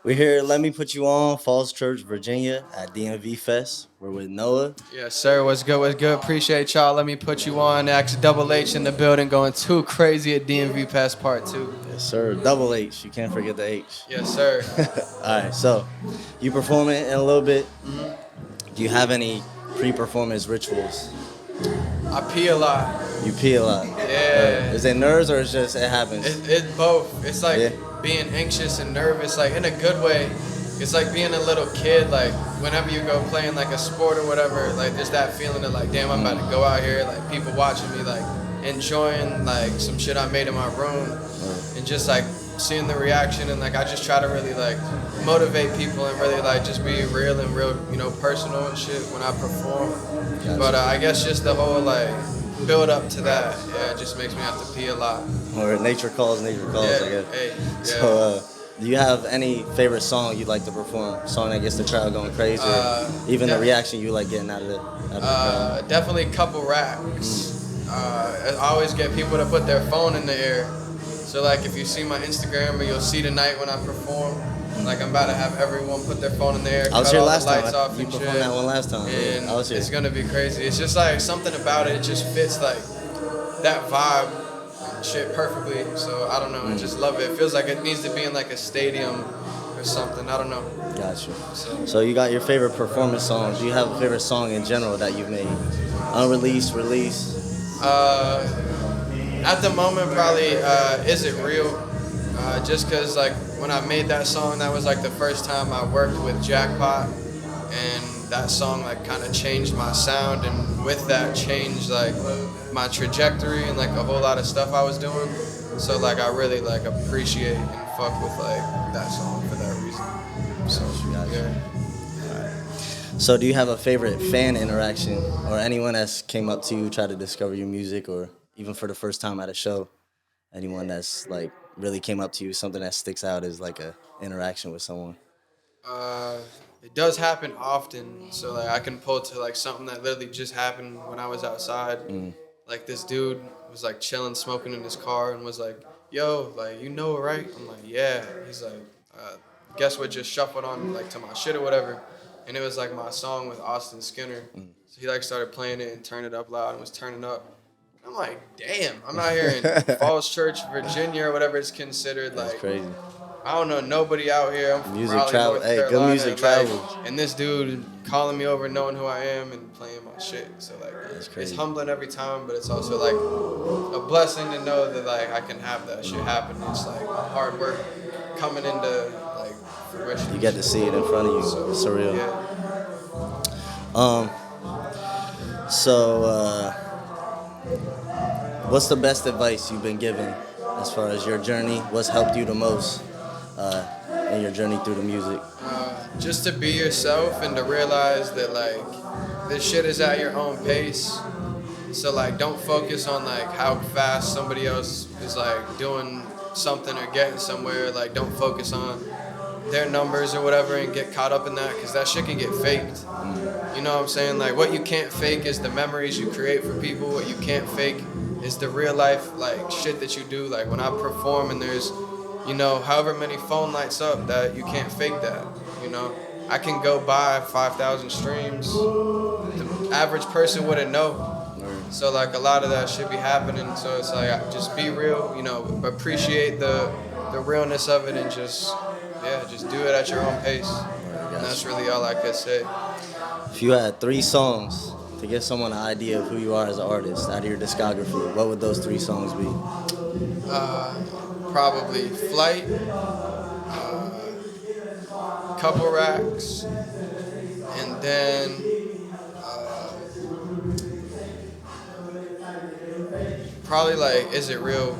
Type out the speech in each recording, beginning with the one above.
We're here. Let me put you on Falls Church, Virginia, at DMV Fest. We're with Noah. Yes, sir. What's good? What's good? Appreciate y'all. Let me put you on. Actually, Double H in the building, going too crazy at DMV Fest Part 2. Yes, sir. Double H. You can't forget the H. Yes, sir. All right. So, you performing in a little bit. Do you have any pre-performance rituals? I pee a lot. You pee a lot. Yeah. Is it nerves or it's just it happens? It's both. It's like being anxious and nervous, like in a good way. It's like being a little kid, like whenever you go playing like a sport or whatever, like there's that feeling of like, damn, I'm about to go out here, like people watching me, like enjoying like some shit I made in my room, and just like seeing the reaction, and like I just try to really like motivate people and really like just be real and real, personal and shit when I perform. Gotcha. But I guess just the whole like build up to that, it just makes me have to pee a lot. Or nature calls, I guess. Hey, yeah. So, do you have any favorite song you'd like to perform? Song that gets the crowd going crazy, or even the reaction you like getting out of the crowd? Definitely Couple Racks. I always get people to put their phone in the air. So like if you see my Instagram, or you'll see tonight when I perform, like I'm about to have everyone put their phone in the air. I was here last time. Off You performed that one last time. And I was here. It's gonna be crazy. It's just like something about it. It just fits like that vibe. Shit perfectly, so I don't know. I just love it. It feels like it needs to be in like a stadium or something. I don't know. Gotcha. So you got your favorite performance song. Do you have a favorite song in general that you've made? Unreleased, released? At the moment, probably Is It Real? Just because like when I made that song, that was like the first time I worked with Jackpot, and that song like kind of changed my sound, and with that changed like my trajectory and like a whole lot of stuff I was doing. So like I really like appreciate and fuck with like that song for that reason. So yeah. So do you have a favorite fan interaction, or anyone that's came up to you, try to discover your music, or even for the first time at a show, anyone that's like really came up to you, something that sticks out as like a interaction with someone? It does happen often, so like I can pull to like something that literally just happened when I was outside. Like this dude was like chilling, smoking in his car, and was like, "Yo, like you know, right?" I'm like, "Yeah." He's like, "Guess what? Just shuffled on like to my shit or whatever," and it was like my song with Austin Skinner. So he like started playing it and turned it up loud and was turning up. I'm like, "Damn, I'm out here in Falls Church, Virginia, or whatever it's considered." That's like crazy. I don't know nobody out here. I'm from Music Raleigh, travel. North Hey, Carolina, good music travels. and this dude calling me over, knowing who I am, and playing my shit. So like, it's humbling every time, but it's also like a blessing to know that like I can have that shit happen. It's like hard work coming into like fruition. You get to see it in front of you. So, it's surreal. Yeah. What's the best advice you've been given as far as your journey? What's helped you the most in your journey through the music? Just to be yourself and to realize that like this shit is at your own pace. So like don't focus on like how fast somebody else is like doing something or getting somewhere. Like don't focus on their numbers or whatever and get caught up in that, because that shit can get faked. You know what I'm saying? Like what you can't fake is the memories you create for people. What you can't fake is the real life like shit that you do. Like when I perform and there's however many phone lights up, that you can't fake that. I can go buy 5,000 streams. The average person wouldn't know. So like a lot of that should be happening. So it's like just be real, appreciate the realness of it, and just do it at your own pace. And that's really all I could say. If you had 3 songs to give someone an idea of who you are as an artist out of your discography, what would those 3 songs be? Probably Flight, Couple Racks, and then probably like Is It Real?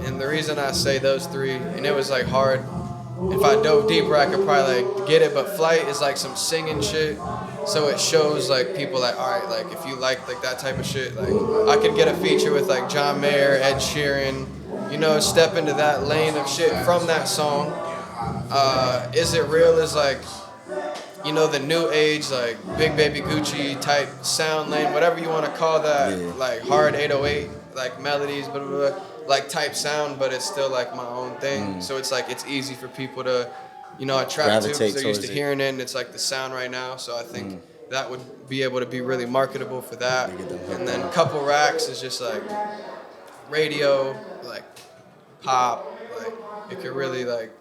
And the reason I say those 3, and it was like hard, if I dove deeper I could probably like get it, but Flight is like some singing shit, so it shows like people like, all right, like if you like that type of shit, like I could get a feature with like John Mayer, Ed Sheeran, step into that lane of shit from that song. Is It Real is like, the new age, like Big Baby Gucci type sound lane, whatever you want to call that, like hard 808, like melodies, blah, blah, blah, like type sound, but it's still like my own thing. So it's like, it's easy for people to attractive. Gravitate They're used to towards it. hearing it, and it's like the sound right now. So I think that would be able to be really marketable for that. They get them hooked And then on. a couple racks is just like radio, like pop, like it could really like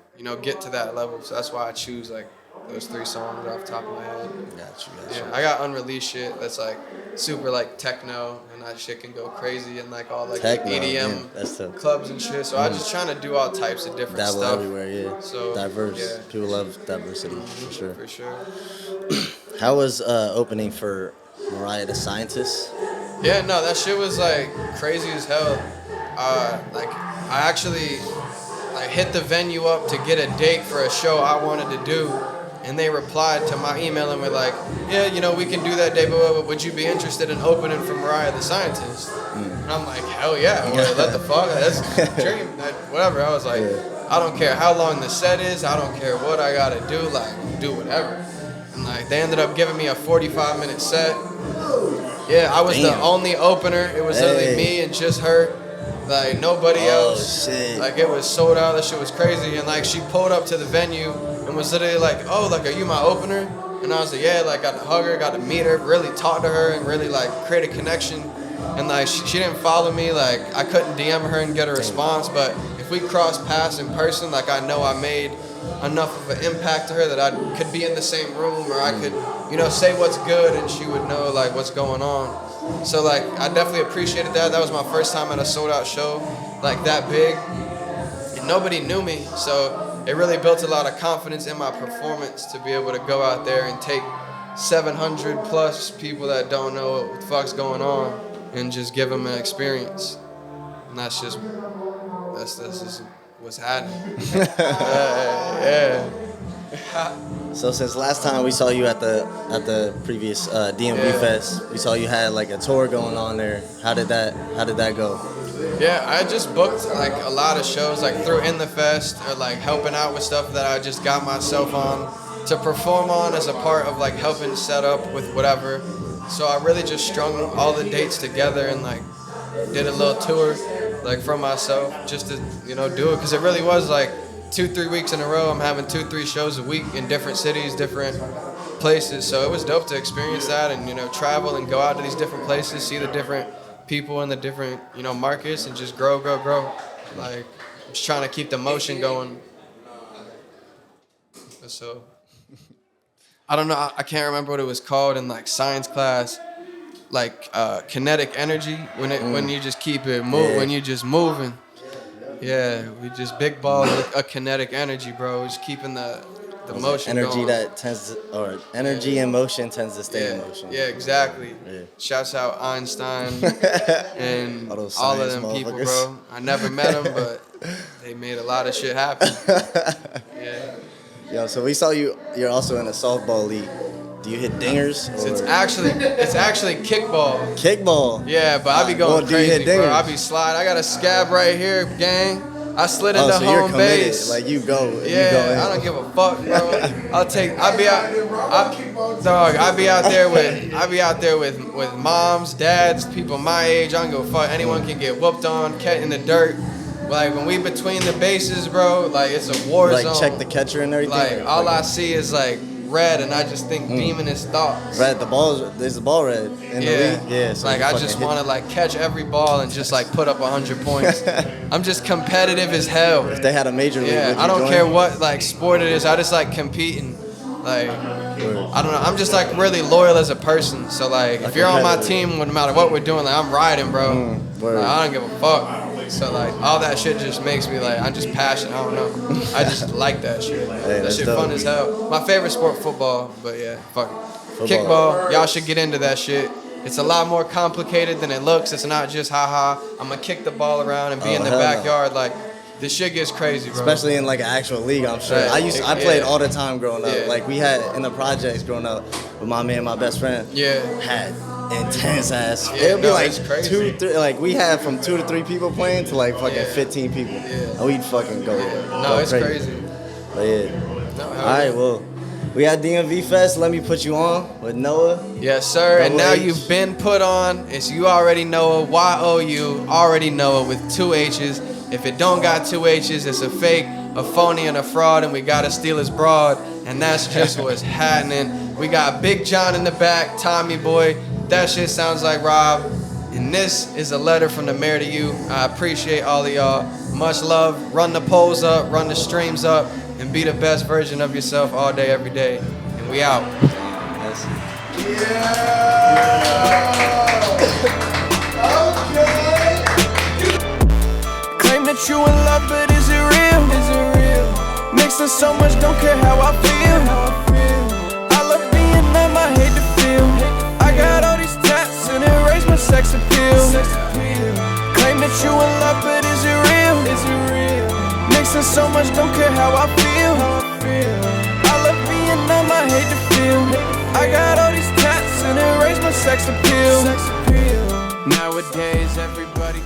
get to that level. So that's why I choose like those 3 songs off the top of my head. Got you. Yeah, I got unreleased shit that's like super like techno, and that shit can go crazy in like all like Techno, EDM yeah, that's tough. clubs and shit. So I'm just trying to do all types of different Dabble stuff. everywhere, yeah. So Diverse. yeah. People love diversity, for sure. For sure. How was opening for Mariah the Scientist? Yeah, no, that shit was like crazy as hell. Like I actually like hit the venue up to get a date for a show I wanted to do, and they replied to my email and were like, yeah, we can do that day, but would you be interested in opening for Mariah the Scientist? And I'm like, hell yeah, what the fuck? That's a dream. Whatever. I was like, I don't care how long the set is. I don't care what I gotta do. Like, do whatever. And like, they ended up giving me a 45-minute set. Yeah, I was the only opener. It was literally me and just her. Like, nobody else. Shit. Like, it was sold out. That shit was crazy. And like, she pulled up to the venue and was literally like, oh, like, are you my opener? And I was like, yeah, like, got to hug her, got to meet her, really talk to her, and really, like, create a connection. And, like, she didn't follow me. Like, I couldn't DM her and get a response. But if we crossed paths in person, like, I know I made enough of an impact to her that I could be in the same room, or I could, say what's good, and she would know, like, what's going on. So, like, I definitely appreciated that. That was my first time at a sold-out show, like, that big. And nobody knew me, so it really built a lot of confidence in my performance to be able to go out there and take 700 plus people that don't know what the fuck's going on and just give them an experience. And that's just what's happening. Yeah. So since last time we saw you at the previous DMV Fest, we saw you had like a tour going on there. How did that go? Yeah, I just booked like a lot of shows like through In the Fest, or like helping out with stuff that I just got myself on to perform on as a part of like helping set up with whatever. So I really just strung all the dates together and like did a little tour like for myself just to do it, because it really was like 2-3 weeks in a row. I'm having 2-3 shows a week in different cities, different places. So it was dope to experience that and travel and go out to these different places, see the different people in the different markets, and just grow. Like, just trying to keep the motion going. So I don't know, I can't remember what it was called in like science class, like kinetic energy, when you just keep it moving, when you're just moving. Yeah, we just big ball a kinetic energy, bro. Just keeping the motion energy going. that tends to, or energy and motion tends to stay in motion. Yeah, exactly. Yeah. Shouts out Einstein and all those all of science them people, motherfuckers. bro. I never met them, but they made a lot of shit happen. Yeah. Yo, so we saw you're also in a softball league. Do you hit dingers? So or? it's actually kickball. Kickball. Yeah, but I be going Well, do you hit crazy, bro. dingers? I be sliding. I got a scab right here, gang. I slid into so you're home committed. base. Like you go. Yeah, you go in. I don't give a fuck, bro. I be out there with moms, dads, people my age. I don't give a fuck. Anyone can get whooped on, cat in the dirt. Like when we between the bases, bro, like it's a war zone. Like check the catcher and everything. Like all I see is like red, and I just think demonist thoughts. Red. There's the ball red in the league. Yeah. So like you I fucking just hit want to like catch every ball and just like put up 100 points. I'm just competitive as hell. If they had a major league, would you I don't join? care what like sport it is. I just like competing. Like I don't know. I'm just like really loyal as a person. So like if you're on my team, no matter what we're doing, like I'm riding, bro. Like, I don't give a fuck. So like all that shit just makes me like I'm just passionate. I don't know. I just like that shit. Hey, that shit dope. fun as hell. My favorite sport, football. But yeah, fuck it. Football. Kickball. Y'all should get into that shit. It's a lot more complicated than it looks. It's not just haha. I'm gonna kick the ball around and be in the hell no. backyard. Like this shit gets crazy, bro. Especially in like an actual league, I'm sure. Right. I played all the time growing up. Yeah. Like we had in the projects growing up with my best friend. Yeah. Had intense ass. Yeah, It'd be like it's crazy. 2-3. Like we had from 2 to 3 people playing to like fucking Yeah. 15 people. Yeah. And we'd fucking go. No, it's crazy. But yeah. No, All right, well, we at DMV Fest. Let me put you on with Noahh. Yes, sir. And Double now H. you've been put on. It's you already know it. YOU already know it with 2 H's. If it don't got 2 H's, it's a fake. a phony and a fraud, and we gotta steal his broad, and that's just what's happening. We got Big John in the back, Tommy boy, that shit sounds like Rob, and this is a letter from the mayor to you. I appreciate all of y'all. Much love. Run the polls up, run the streams up, and be the best version of yourself all day, every day. And we out. Claim that you in love, but is it real? Mixing so much, don't care how I feel. I love being numb, I hate to feel. I got all these tats and it raised my sex appeal. Claim that you in love, but is it real? Mixing so much, don't care how I feel. I love being numb, I hate to feel. I got all these tats and it raised my sex appeal. Nowadays everybody